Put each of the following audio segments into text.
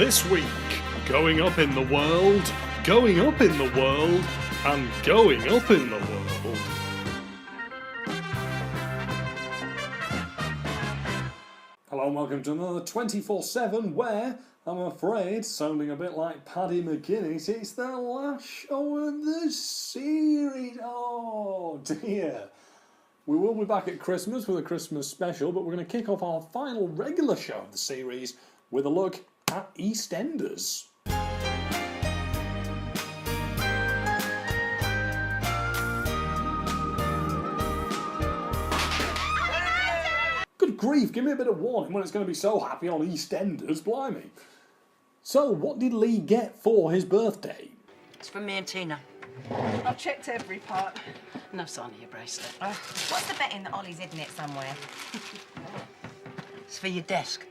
This week, going up in the world, going up in the world, and going up in the world. Hello and welcome to another 24/7 where, I'm afraid, sounding a bit like Paddy McGuinness, it's the last show of the series. Oh dear. We will be back at Christmas with a Christmas special, but we're going to kick off our final regular show of the series with a look at Eastenders. Good grief, give me a bit of warning when it's going to be so happy on Eastenders, blimey. So, what did Lee get for his birthday? It's from me and Tina. I've checked every part. No sign of your bracelet. What's the betting that Ollie's hidden it somewhere? It's for your desk.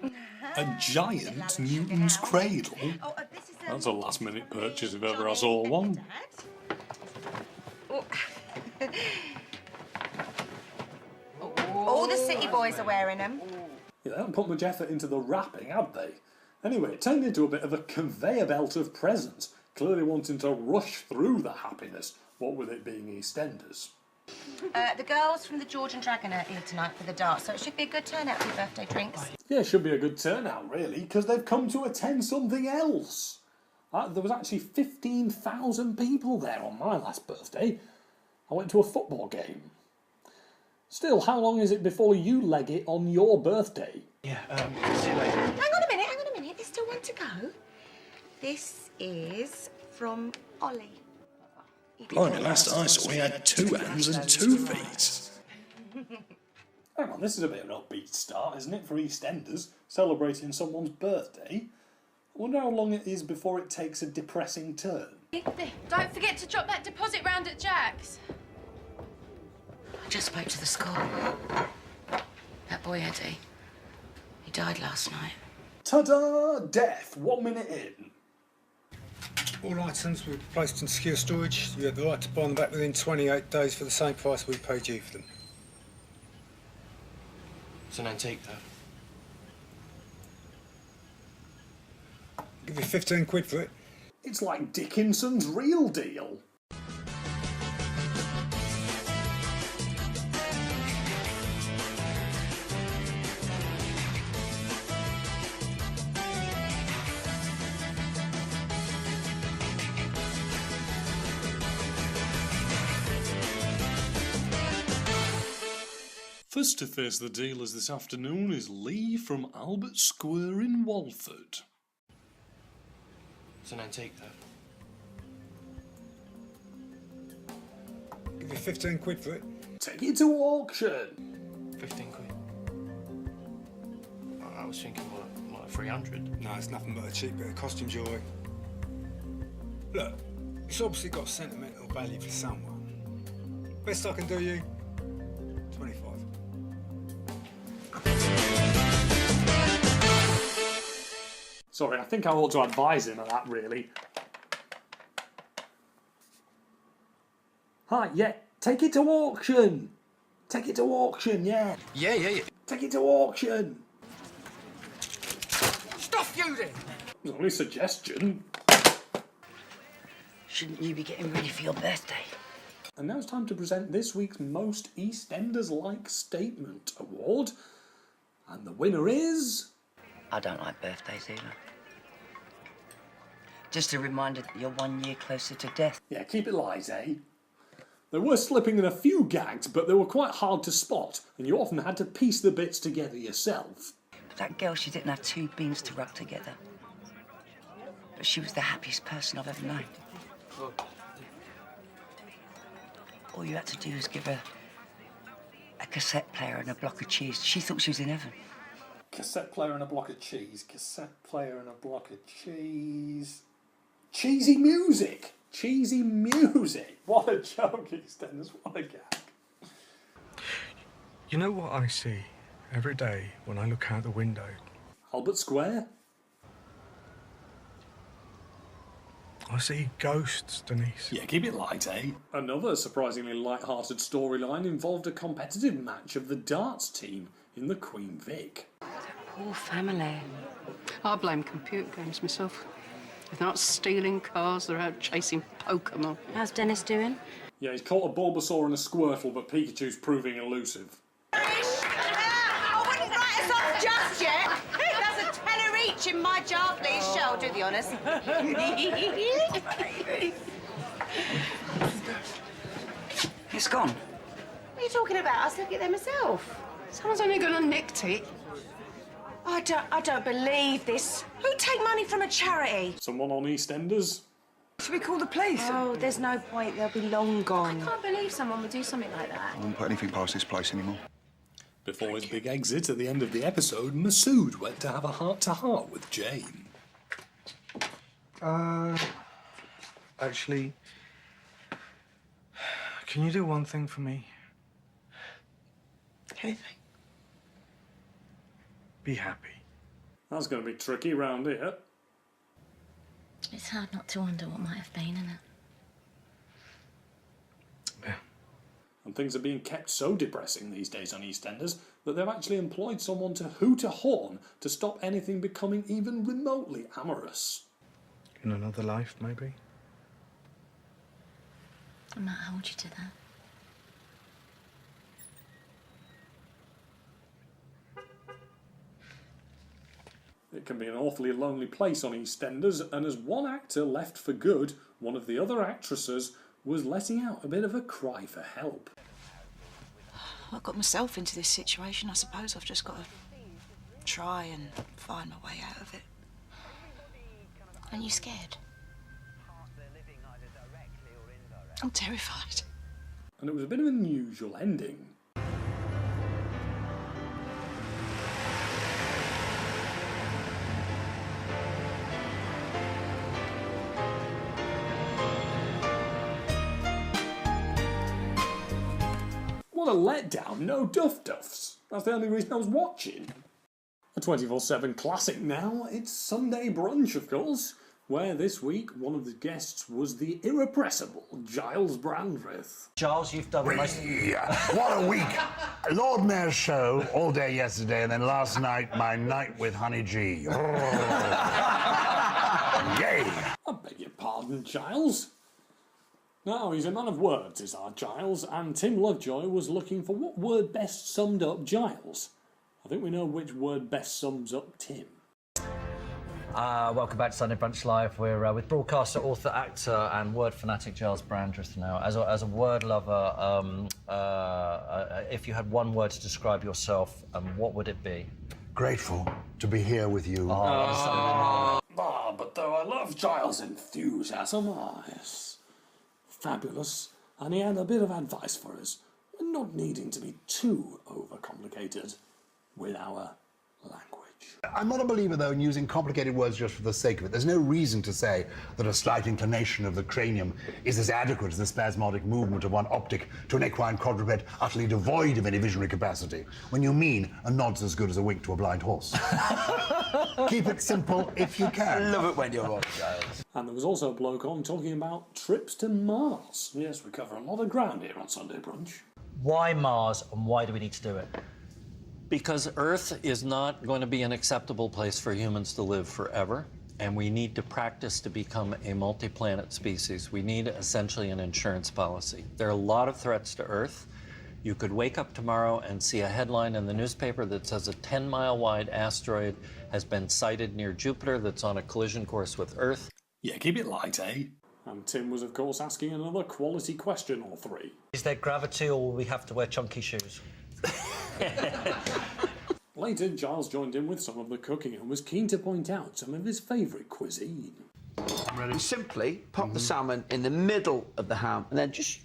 A giant Newton's cradle? Oh, this is That's a last minute purchase if ever I saw one. Oh. All the city boys are wearing them. Yeah, they haven't put much effort into the wrapping, have they? Anyway, it turned into a bit of a conveyor belt of presents, clearly wanting to rush through the happiness, what with it being Eastenders. The girls from the George and Dragon are here tonight for the dart, so it should be a good turnout for your birthday drinks. Yeah, it should be a good turnout, really, because they've come to attend something else. There was actually 15,000 people there on my last birthday. I went to a football game. Still, how long is it before you leg it on your birthday? Yeah, see you later. Hang on a minute, there's still one to go. This is from Ollie. Blimey, last I saw, he had 2 hands and 2 feet. Hang on, this is a bit of an upbeat start, isn't it, for Eastenders, celebrating someone's birthday? I wonder how long it is before it takes a depressing turn. Don't forget to drop that deposit round at Jack's. I just spoke to the school. That boy Eddie, he died last night. Ta-da! Death, 1 minute in. All items were placed in secure storage. You had the right to buy them back within 28 days for the same price we paid you for them. It's an antique, though. I'll give you 15 quid for it. It's like Dickinson's Real Deal. First to face the dealers this afternoon is Lee from Albert Square in Walford. It's an antique, though. I'll give you 15 quid for it. Take it to auction. 15 quid. I was thinking more like 300. No, it's nothing but a cheap bit of costume jewellery. Look, it's obviously got sentimental value for someone. Best I can do you, 25. Sorry, I think I ought to advise him of that, really. Hi, yeah, take it to auction. Take it to auction, yeah. Yeah. Take it to auction. Stop feuding! It was only a suggestion. Shouldn't you be getting ready for your birthday? And now it's time to present this week's Most Eastenders-like Statement Award. And the winner is... I don't like birthdays either. Just a reminder that you're 1 year closer to death. Yeah, keep it light, eh? There were slipping in a few gags, but they were quite hard to spot, and you often had to piece the bits together yourself. But that girl, she didn't have 2 beans to rub together. But she was the happiest person I've ever known. All you had to do was give her a cassette player and a block of cheese. She thought she was in heaven. Cassette player and a block of cheese. Cassette player and a block of cheese. Cheesy music! Cheesy music! What a joke, Eastenders, what a gag. You know what I see every day when I look out the window? Albert Square? I see ghosts, Denise. Yeah, keep it light, eh? Another surprisingly light-hearted storyline involved a competitive match of the darts team in the Queen Vic. Poor family. I blame computer games myself. If they're not stealing cars, they're out chasing Pokemon. How's Dennis doing? Yeah, he's caught a Bulbasaur and a Squirtle, but Pikachu's proving elusive. I wouldn't write us off just yet. That's a tenner each in my jar, please. Shall do the honours. It's gone. What are you talking about? I was looking at them myself. Someone's only gonna nicked it. I don't believe this. Who'd take money from a charity? Someone on EastEnders? Should we call the police? Oh, there's no point. They'll be long gone. I can't believe someone would do something like that. I wouldn't put anything past this place anymore. Before his big exit at the end of the episode, Masood went to have a heart-to-heart with Jane. Actually, can you do one thing for me? Anything. Be happy. That's going to be tricky round here. It's hard not to wonder what might have been, isn't it? Yeah. And things are being kept so depressing these days on EastEnders that they've actually employed someone to hoot a horn to stop anything becoming even remotely amorous. In another life, maybe? I might hold you to that. It can be an awfully lonely place on EastEnders, and as one actor left for good, one of the other actresses was letting out a bit of a cry for help. I got myself into this situation. I suppose I've just got to try and find my way out of it. Aren't you scared? I'm terrified. And it was a bit of an unusual ending. What a letdown, no Duff Duffs. That's the only reason I was watching. A 24/7 classic now, it's Sunday Brunch, of course, where this week one of the guests was the irrepressible Giles Brandreth. Giles, you've done the most... What a week! Lord Mayor's show all day yesterday, and then last night, my night with Honey G. Yay! I beg your pardon, Giles. No, he's a man of words, is our Giles, and Tim Lovejoy was looking for what word best summed up Giles. I think we know which word best sums up Tim. Welcome back to Sunday Brunch Live. We're with broadcaster, author, actor and word fanatic Giles Brandreth now. As a word lover, if you had one word to describe yourself, what would it be? Grateful to be here with you. But though I love Giles' enthusiasm, yes. Fabulous, and he had a bit of advice for us, not needing to be too overcomplicated with our language. I'm not a believer, though, in using complicated words just for the sake of it. There's no reason to say that a slight inclination of the cranium is as adequate as the spasmodic movement of one optic to an equine quadruped utterly devoid of any visionary capacity, when you mean a nod's as good as a wink to a blind horse. Keep it simple if you can. I love it when you're on, Giles. And there was also a bloke on talking about trips to Mars. Yes, we cover a lot of ground here on Sunday Brunch. Why Mars, and why do we need to do it? Because Earth is not going to be an acceptable place for humans to live forever, and we need to practice to become a multi-planet species. We need essentially an insurance policy. There are a lot of threats to Earth. You could wake up tomorrow and see a headline in the newspaper that says a 10-mile-wide asteroid has been sighted near Jupiter that's on a collision course with Earth. Yeah, keep it light, eh? And Tim was, of course, asking another quality question or three. Is there gravity, or will we have to wear chunky shoes? Later, Giles joined in with some of the cooking and was keen to point out some of his favourite cuisine. You simply pop the salmon in the middle of the ham and then just...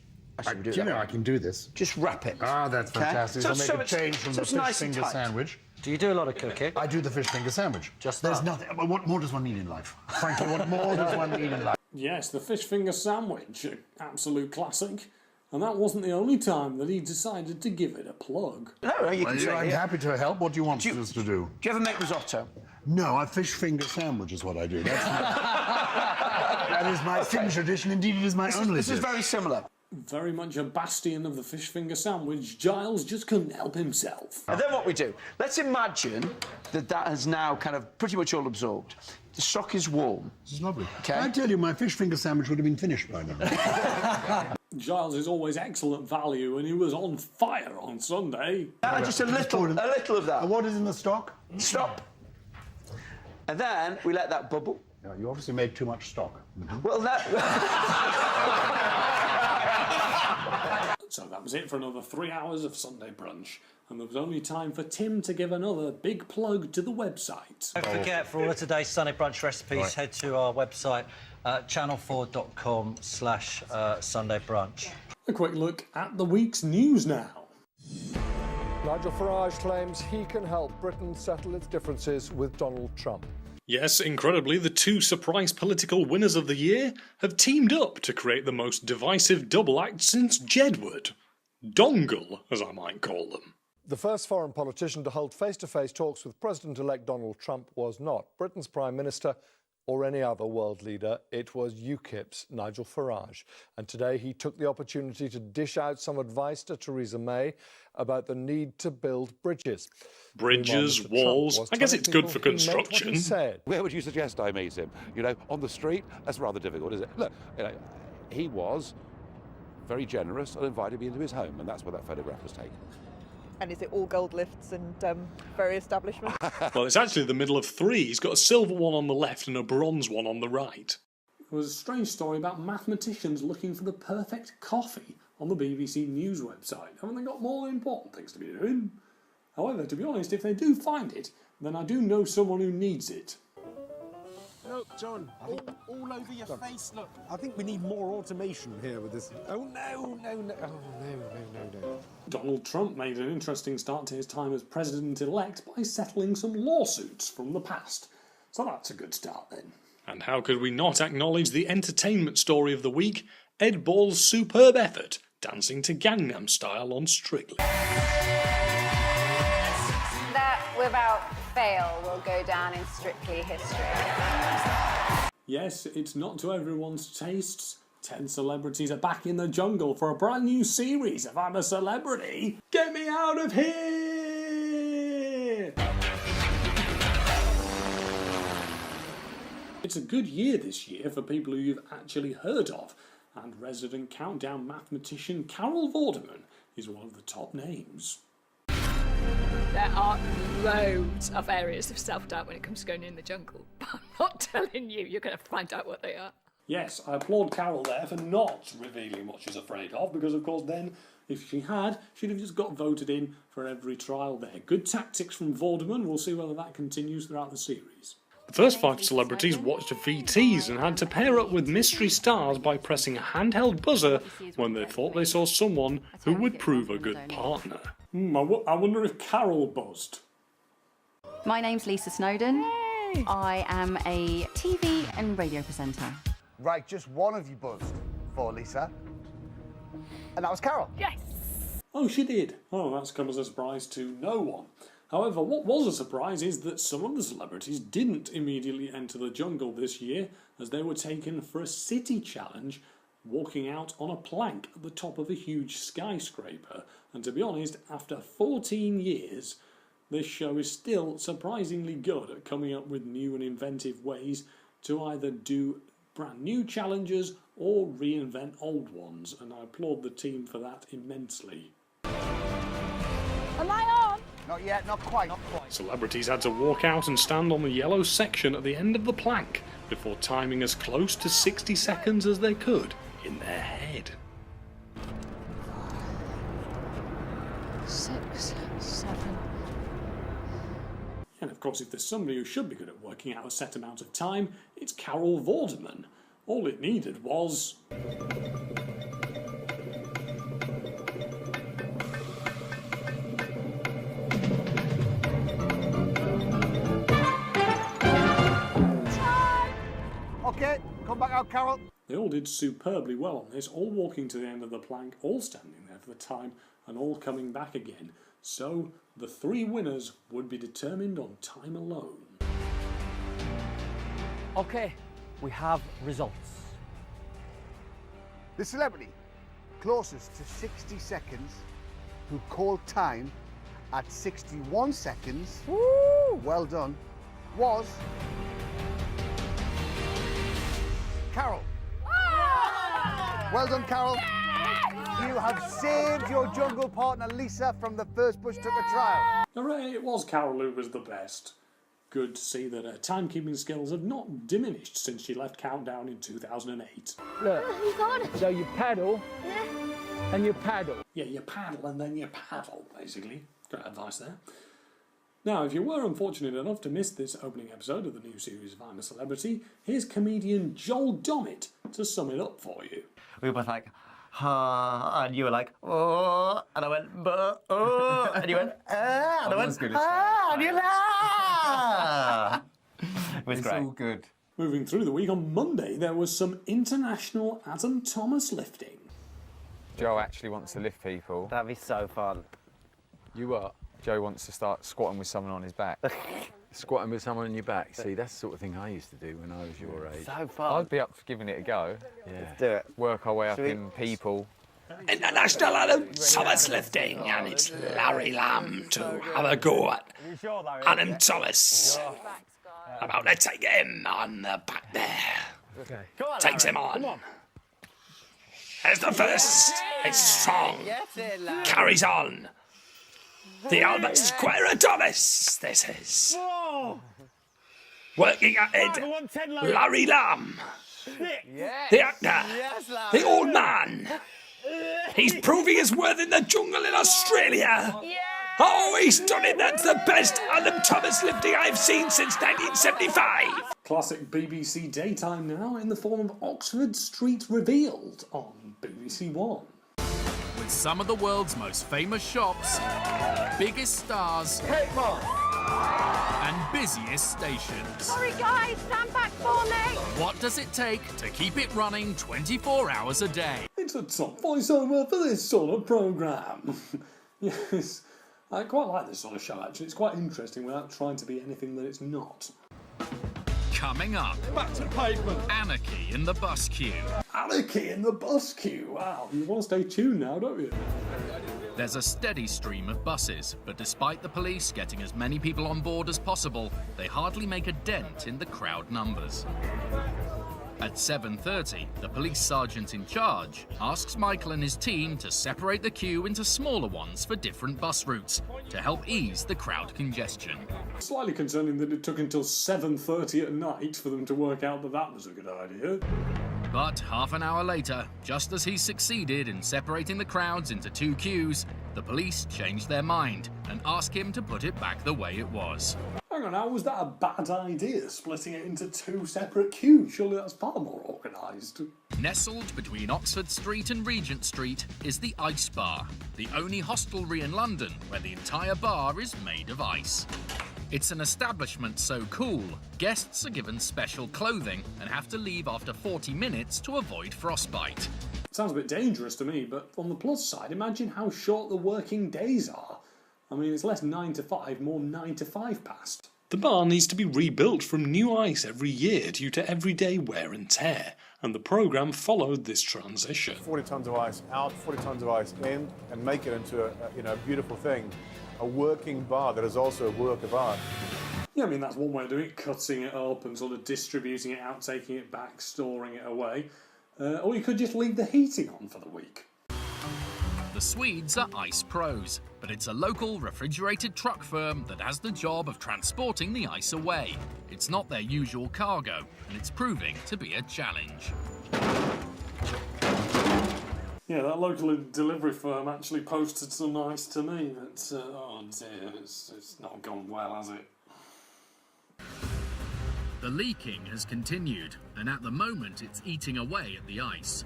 Do you know I can do this? Just wrap it. Ah, that's fantastic. So make a it's- change from so the it's fish nice and finger tight. sandwich. Do you do a lot of cooking? I do the fish finger sandwich. Just There's that? nothing... What more does one need in life? Frankly, what more does one need in life? Yes, the fish finger sandwich, an absolute classic. And that wasn't the only time that he decided to give it a plug. No, you can say I'm it. happy to help. What do you want us to do? Do you ever make risotto? No, a fish finger sandwich is what I do. That is my Finnish tradition. Indeed, it is my only This is dish. very similar. Very much a bastion of the fish finger sandwich, Giles just couldn't help himself. And then what we do, let's imagine that that has now kind of pretty much all absorbed. The stock is warm. This is lovely. Okay. I tell you, my fish finger sandwich would have been finished by now. Giles is always excellent value, and he was on fire on Sunday. Just a little of that. And what is in the stock? Stop. And then we let that bubble. No, you obviously made too much stock. Well, So that was it for another 3 hours of Sunday brunch, and there was only time for Tim to give another big plug to the website. Don't forget, for all of today's Sunday brunch recipes, head to our website, channel4.com/Sunday brunch. A quick look at the week's news now. Nigel Farage claims he can help Britain settle its differences with Donald Trump. Yes, incredibly, the two surprise political winners of the year have teamed up to create the most divisive double act since Jedward. Dongle, as I might call them. The first foreign politician to hold face-to-face talks with President-elect Donald Trump was not Britain's Prime Minister or any other world leader. It was UKIP's Nigel Farage. And today he took the opportunity to dish out some advice to Theresa May about the need to build bridges. Bridges, walls, I guess it's good for construction. Where would you suggest I meet him? You know, on the street? That's rather difficult, isn't it? Look, you know, he was very generous and invited me into his home, and that's where that photograph was taken. And is it all gold lifts and very establishments? Well, it's actually the middle of three. He's got a silver one on the left and a bronze one on the right. There was a strange story about mathematicians looking for the perfect coffee on the BBC News website. Haven't they got more important things to be doing? However, to be honest, if they do find it, then I do know someone who needs it. Look, John, all over your face, look. I think we need more automation here with this. Oh, no. Oh, no. Donald Trump made an interesting start to his time as president-elect by settling some lawsuits from the past. So that's a good start then. And how could we not acknowledge the entertainment story of the week, Ed Ball's superb effort, dancing to Gangnam Style on Strictly. That, without fail, will go down in Strictly history. Yes, it's not to everyone's tastes. 10 celebrities are back in the jungle for a brand new series of I'm a Celebrity. Get me out of here! It's a good year this year for people who you've actually heard of, and resident countdown mathematician Carol Vorderman is one of the top names. There are loads of areas of self-doubt when it comes to going in the jungle. But I'm not telling you, you're going to find out what they are. Yes, I applaud Carol there for not revealing what she's afraid of, because of course then, if she had, she'd have just got voted in for every trial there. Good tactics from Vorderman. We'll see whether that continues throughout the series. The first 5 celebrities watched VTs and had to pair up with mystery stars by pressing a handheld buzzer when they thought they saw someone who would prove a good partner. I wonder if Carol buzzed. My name's Lisa Snowdon. I am a TV and radio presenter. Right, just one of you buzzed for Lisa. And that was Carol. Yes! Oh, she did. Oh, that's come as a surprise to no one. However, what was a surprise is that some of the celebrities didn't immediately enter the jungle this year, as they were taken for a city challenge, walking out on a plank at the top of a huge skyscraper. And to be honest, after 14 years, this show is still surprisingly good at coming up with new and inventive ways to either do brand new challenges or reinvent old ones, and I applaud the team for that immensely. Am I on? Not yet, not quite. Celebrities had to walk out and stand on the yellow section at the end of the plank before timing as close to 60 seconds as they could in their head. 6, 7. And of course, if there's somebody who should be good at working out a set amount of time, it's Carol Vorderman. All it needed was... Okay, come back out, Carol. They all did superbly well on this, all walking to the end of the plank, all standing there for the time, and all coming back again. So, the 3 winners would be determined on time alone. Okay, we have results. The celebrity closest to 60 seconds, who called time at 61 seconds, well done, was Carol. Well done, Carol. You have saved your jungle partner, Lisa, from the first Bush Tucker trial. Hooray, it was Carol who was the best. Good to see that her timekeeping skills have not diminished since she left Countdown in 2008. Look, so you paddle, and you paddle. Yeah, you paddle and then you paddle, basically. Great advice there. Now, if you were unfortunate enough to miss this opening episode of the new series of I'm a Celebrity, here's comedian Joel Dommett to sum it up for you. We were both like, and you were like, oh, and I went, oh, and you went, and I went, and you it was great. All good. Moving through the week, on Monday there was some international Adam Thomas lifting. Joe actually wants to lift people. That'd be so fun. You what? Joe wants to start squatting with someone on his back. Squatting with someone on your back. See, that's the sort of thing I used to do when I was your age. So fun. I'd be up for giving it a go. Yeah. Let's do it. Work our way up in people. International Adam Thomas lifting, and it's Larry Lamb to have a go at Adam Thomas. About to take him on the back there. Okay. Takes him on. There's the first. It's strong. Carries on. The Albert Square Thomas. This is. Working at it. Larry Lamb. The actor. The old man. He's proving his worth in the jungle in Australia. Oh, he's done it. That's the best Adam Thomas lifting I've seen since 1975. Classic BBC daytime now in the form of Oxford Street Revealed on BBC One. With some of the world's most famous shops, biggest stars, and busiest stations. Sorry guys, stand back for me. What does it take to keep it running 24 hours a day? It's a top voiceover for this sort of programme. Yes, I quite like this sort of show actually. It's quite interesting without trying to be anything that it's not. Coming up, back to pavement. Anarchy in the bus queue. Anarchy in the bus queue. Wow, you want to stay tuned now, don't you? There's a steady stream of buses, but despite the police getting as many people on board as possible, they hardly make a dent in the crowd numbers. At 7:30, the police sergeant in charge asks Michael and his team to separate the queue into smaller ones for different bus routes to help ease the crowd congestion. Slightly concerning that it took until 7:30 at night for them to work out that that was a good idea. But half an hour later, just as he succeeded in separating the crowds into two queues, the police changed their mind and asked him to put it back the way it was. Hang on now, was that a bad idea, splitting it into two separate queues? Surely that's far more organised. Nestled between Oxford Street and Regent Street is the Ice Bar, the only hostelry in London where the entire bar is made of ice. It's an establishment so cool, guests are given special clothing and have to leave after 40 minutes to avoid frostbite. Sounds a bit dangerous to me, but on the plus side, imagine how short the working days are. I mean, it's less 9 to 5, more 9 to 5 past. The bar needs to be rebuilt from new ice every year due to everyday wear and tear, and the programme followed this transition. 40 tonnes of ice out, 40 tonnes of ice in, and make it into a beautiful thing. A working bar that is also a work of art. Yeah, I mean, that's one way of doing it, cutting it up and sort of distributing it out, taking it back, storing it away. Or you could just leave the heating on for the week. The Swedes are ice pros, but it's a local refrigerated truck firm that has the job of transporting the ice away. It's not their usual cargo, and it's proving to be a challenge. Yeah, that local delivery firm actually posted some ice to me, but oh dear, it's not gone well, has it? The leaking has continued, and at the moment it's eating away at the ice.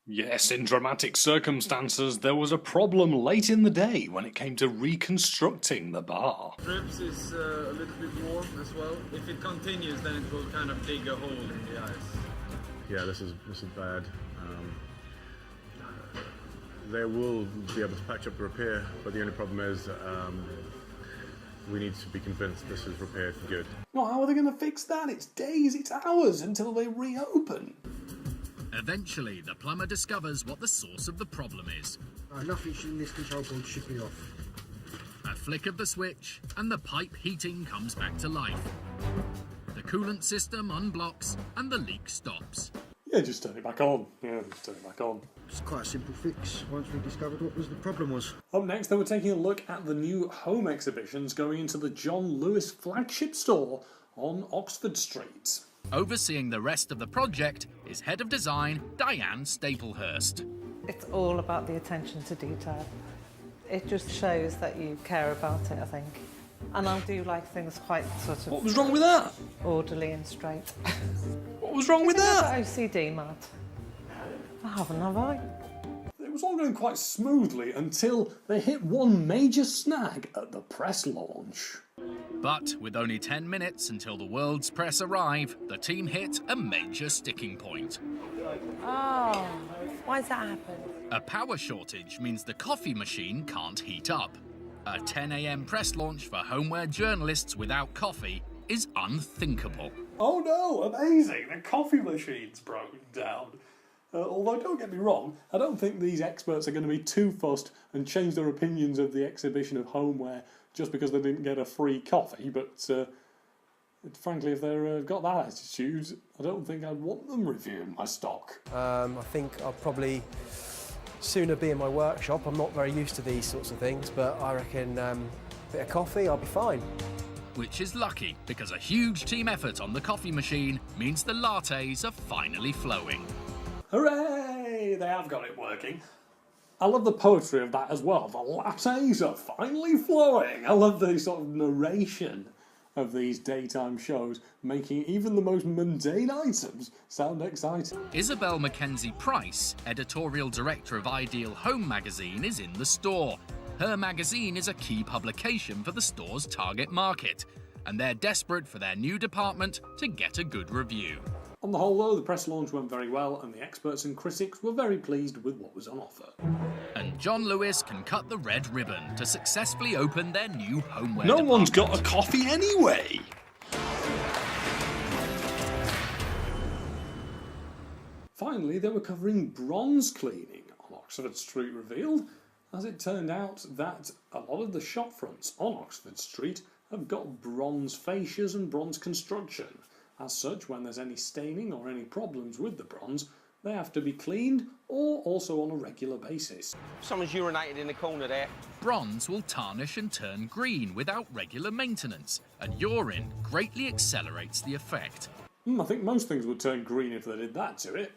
Yes, in dramatic circumstances, there was a problem late in the day when it came to reconstructing the bar. Drips is a little bit warm as well. If it continues, then it will kind of dig a hole in the ice. Yeah, this is bad. They will be able to patch up the repair, but the only problem is we need to be convinced this is repaired for good. Well, how are they going to fix that? It's days, it's hours until they reopen. Eventually, the plumber discovers what the source of the problem is. Nothing in this control board should be off. A flick of the switch, and the pipe heating comes back to life. The coolant system unblocks, and the leak stops. Yeah, just turn it back on. Yeah, just turn it back on. It's quite a simple fix once we discovered what the problem was. Up next, they were taking a look at the new home exhibitions going into the John Lewis flagship store on Oxford Street. Overseeing the rest of the project is Head of Design Diane Staplehurst. It's all about the attention to detail. It just shows that you care about it, I think. And I do like things quite sort of... What was wrong with that? Orderly and straight. What was wrong with that? OCD, Matt. I haven't, have I? It was all going quite smoothly until they hit one major snag at the press launch. But with only 10 minutes until the world's press arrive, the team hit a major sticking point. Oh, why's that happen? A power shortage means the coffee machine can't heat up. A 10 a.m. press launch for homeware journalists without coffee is unthinkable. Oh no, amazing! The coffee machine's broken down. Although, don't get me wrong, I don't think these experts are going to be too fussed and change their opinions of the exhibition of homeware just because they didn't get a free coffee, but frankly, if they've got that attitude, I don't think I'd want them reviewing my stock. I think I'll probably sooner be in my workshop. I'm not very used to these sorts of things, but I reckon a bit of coffee, I'll be fine. Which is lucky, because a huge team effort on the coffee machine means the lattes are finally flowing. Hooray! They have got it working. I love the poetry of that as well. The lattes are finally flowing. I love the sort of narration of these daytime shows, making even the most mundane items sound exciting. Isabel Mackenzie-Price, editorial director of Ideal Home magazine, is in the store. Her magazine is a key publication for the store's target market, and they're desperate for their new department to get a good review. On the whole, though, the press launch went very well, and the experts and critics were very pleased with what was on offer. And John Lewis can cut the red ribbon to successfully open their new homeware No department. one's got a coffee anyway! Finally, they were covering bronze cleaning on Oxford Street revealed, as it turned out that a lot of the shop fronts on Oxford Street have got bronze fascias and bronze construction. As such, when there's any staining or any problems with the bronze, they have to be cleaned or also on a regular basis. Someone's urinated in the corner there. Bronze will tarnish and turn green without regular maintenance, and urine greatly accelerates the effect. I think most things would turn green if they did that to it.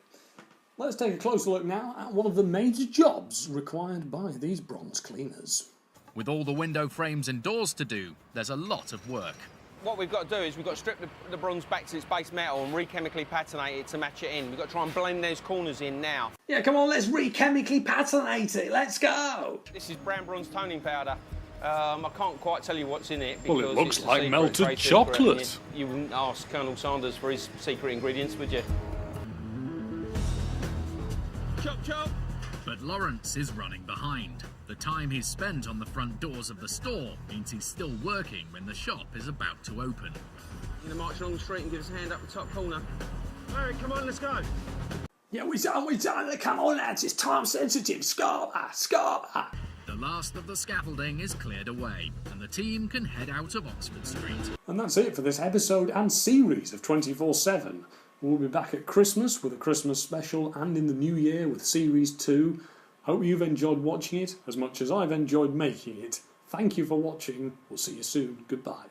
Let's take a closer look now at one of the major jobs required by these bronze cleaners. With all the window frames and doors to do, there's a lot of work. What we've got to do is we've got to strip the bronze back to its base metal and re-chemically patinate it to match it in. We've got to try and blend those corners in now. Yeah, come on, let's re-chemically patinate it. Let's go. This is brown bronze toning powder. I can't quite tell you what's in it. Well, it looks it's like melted chocolate. You wouldn't ask Colonel Sanders for his secret ingredients, would you? Chop, chop! But Lawrence is running behind. The time he's spent on the front doors of the store means he's still working when the shop is about to open. You're going to march along the street and give us a hand up the top corner. All right, come on, let's go. Yeah, we're done. Come on, lads, it's time sensitive. Scarper. The last of the scaffolding is cleared away, and the team can head out of Oxford Street. And that's it for this episode and series of 24/7. We'll be back at Christmas with a Christmas special and in the new year with Series 2. Hope you've enjoyed watching it as much as I've enjoyed making it. Thank you for watching. We'll see you soon. Goodbye.